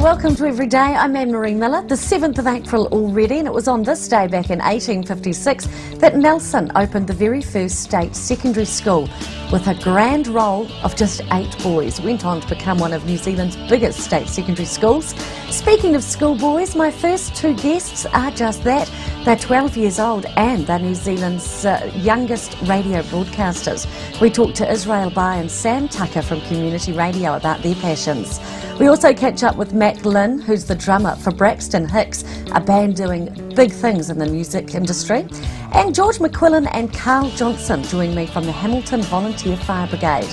Welcome to Everyday. I'm Anne-Marie Miller. The 7th of April already, and it was on this day back in 1856 that Nelson opened the very first state secondary school with a grand roll of just 8 boys. Went on to become one of New Zealand's biggest state secondary schools. Speaking of schoolboys, my first 2 guests are just that. They're 12 years old and they're New Zealand's youngest radio broadcasters. We talked to Israel Bai and Sam Tucker from Community Radio about their passions. We also catch up with Matt Lynn, who's the drummer for Braxton Hicks, a band doing big things in the music industry. And George McQuillan and Carl Johnson join me from the Hamilton Volunteer Fire Brigade.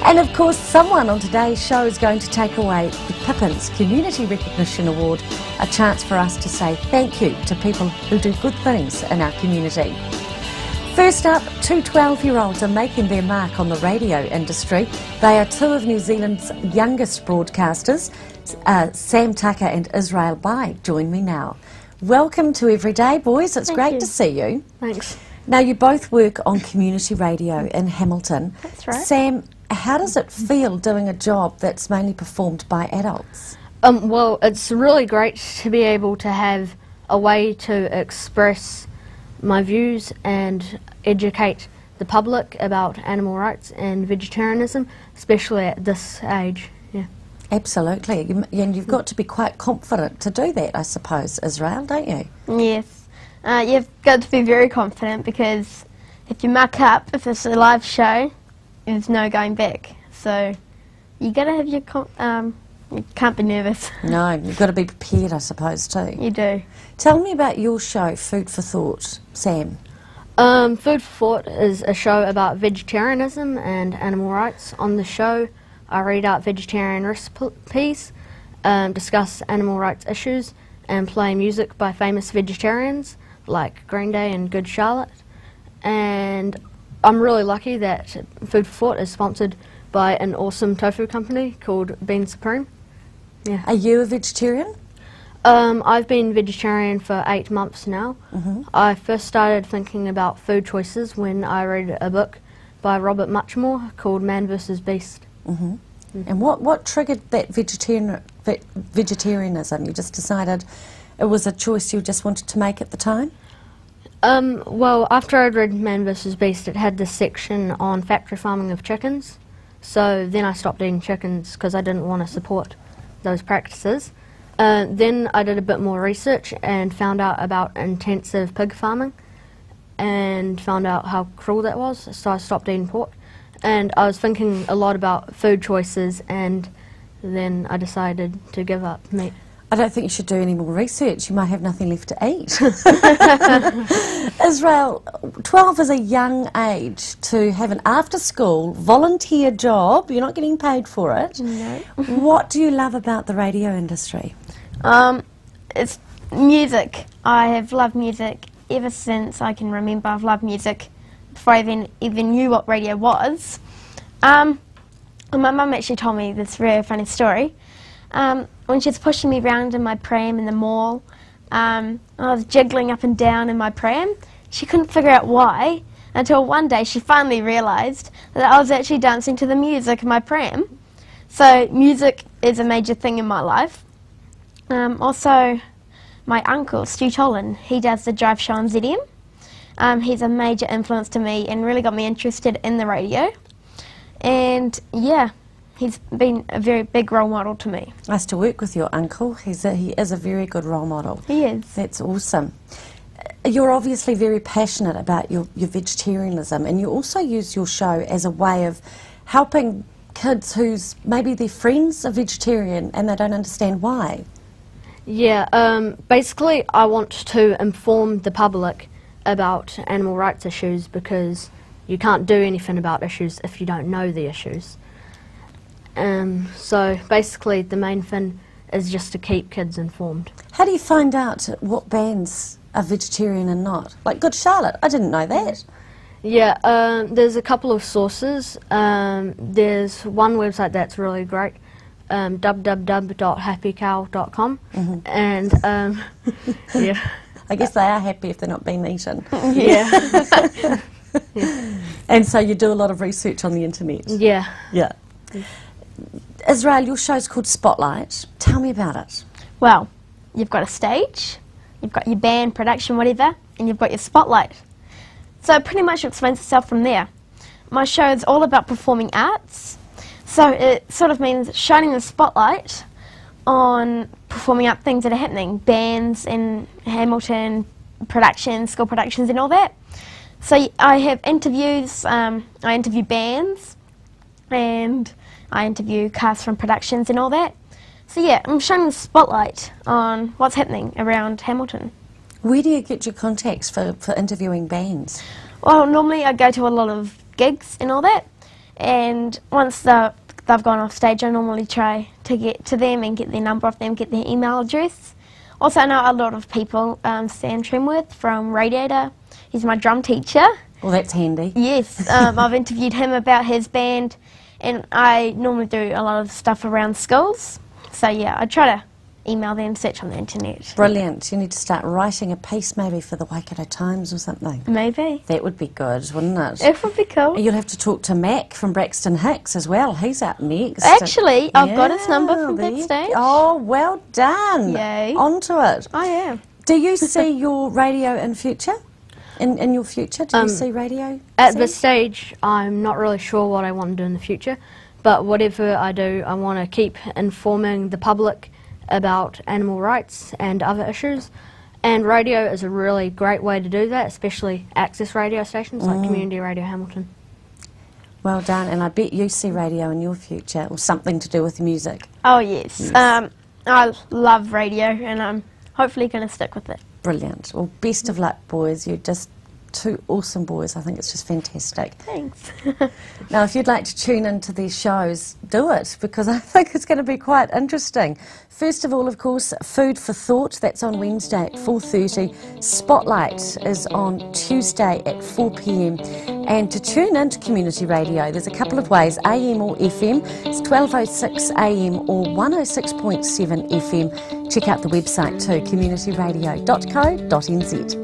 And of course, someone on today's show is going to take away the Pippins Community Recognition Award, a chance for us to say thank you to people who do good things in our community. First up, 2 12-year-olds are making their mark on the radio industry. They are 2 of New Zealand's youngest broadcasters. Sam Tucker and Israel Bai join me now. Welcome to Everyday, boys. It's great to see you. Thanks. Now, you both work on community radio in Hamilton. That's right. Sam, how does it feel doing a job that's mainly performed by adults? Well, it's really great to be able to have a way to express my views and educate the public about animal rights and vegetarianism, especially at this age. Yeah. Absolutely. And you've got to be quite confident to do that, I suppose, Israel, don't you? Yes. You've got to be very confident because if you muck up, if it's a live show, there's no going back. So you got to have your you can't be nervous. No, you've got to be prepared, I suppose, too. You do. Tell me about your show, Food for Thought, Sam. Food for Thought is a show about vegetarianism and animal rights. On the show, I read out vegetarian recipes, discuss animal rights issues, and play music by famous vegetarians like Green Day and Good Charlotte. And I'm really lucky that Food for Thought is sponsored by an awesome tofu company called Bean Supreme. Yeah. Are you a vegetarian? I've been vegetarian for 8 months now. I first started thinking about food choices when I read a book by Robert Muchmore called Man vs. Beast. And what triggered that vegetarianism? You just decided it was a choice you just wanted to make at the time? Well, after I'd read Man vs. Beast, it had this section on factory farming of chickens. So then I stopped eating chickens because I didn't want to support those practices. Then I did a bit more research and found out about intensive pig farming and found out how cruel that was, so I stopped eating pork. And I was thinking a lot about food choices, and then I decided to give up meat. I don't think you should do any more research. You might have nothing left to eat. Israel, 12 is a young age to have an after-school volunteer job. You're not getting paid for it. No. What do you love about the radio industry? It's music. I have loved music ever since I can remember. I've loved music before I even knew what radio was. My mum actually told me this very funny story. When she was pushing me around in my pram in the mall, I was jiggling up and down in my pram. She couldn't figure out why until one day she finally realised that I was actually dancing to the music in my pram. So music is a major thing in my life. Also, my uncle, Stu Tolan, he does the drive show on ZM. He's a major influence to me and really got me interested in the radio. And yeah, he's been a very big role model to me. Nice to work with your uncle. He is a very good role model. He is. That's awesome. You're obviously very passionate about your vegetarianism, and you also use your show as a way of helping kids whose maybe their friends are vegetarian and they don't understand why. Yeah, basically I want to inform the public about animal rights issues because you can't do anything about issues if you don't know the issues. So basically the main thing is just to keep kids informed. How do you find out what bands are vegetarian and not? Like Good Charlotte, I didn't know that. Yeah, there's a couple of sources. There's one website that's really great, www.happycow.com, and yeah. I guess they are happy if they're not being eaten. Yeah. And so you do a lot of research on the internet. Yeah. Yeah. Israel, your show's called Spotlight. Tell me about it. Well, you've got a stage, you've got your band, production, whatever, and you've got your spotlight. So it pretty much explains itself from there. My show is all about performing arts, so it sort of means shining the spotlight on performing art things that are happening, bands in Hamilton, productions, school productions and all that. So I have interviews, I interview bands, and I interview casts from productions and all that. So yeah, I'm shining the spotlight on what's happening around Hamilton. Where do you get your contacts for interviewing bands? Well, normally I go to a lot of gigs and all that, and once they've gone off stage, I normally try to get to them and get their number off them, get their email address. Also, I know a lot of people, Stan Tremworth from Radiator, he's my drum teacher. Well, that's handy. Yes, I've interviewed him about his band, and I normally do a lot of stuff around schools. So yeah, I try to email them, search on the internet. Brilliant. You need to start writing a piece maybe for the Waikato Times or something. Maybe. That would be good, wouldn't it? It would be cool. You'll have to talk to Mac from Braxton Hicks as well. He's up next. Actually, I've got his number from backstage. Oh, well done. Yay. On to it. I am. Do you see your radio in future? In your future, do you see radio? At this stage, I'm not really sure what I want to do in the future, but whatever I do, I want to keep informing the public about animal rights and other issues, and radio is a really great way to do that, especially access radio stations like Community Radio Hamilton. Well done, and I bet you see radio in your future, or something to do with music. Oh yes. I love radio, and I'm hopefully going to stick with it. Brilliant. Well, best of luck, boys. You're just two awesome boys. I think it's just fantastic. Thanks. Now, if you'd like to tune into these shows, do it, because I think it's going to be quite interesting. First of all, of course, Food for Thought, that's on Wednesday at 4:30. Spotlight is on Tuesday at 4 p.m. And to tune into community radio, there's a couple of ways, AM or FM. It's 1206 AM or 106.7 FM. Check out the website too, communityradio.co.nz.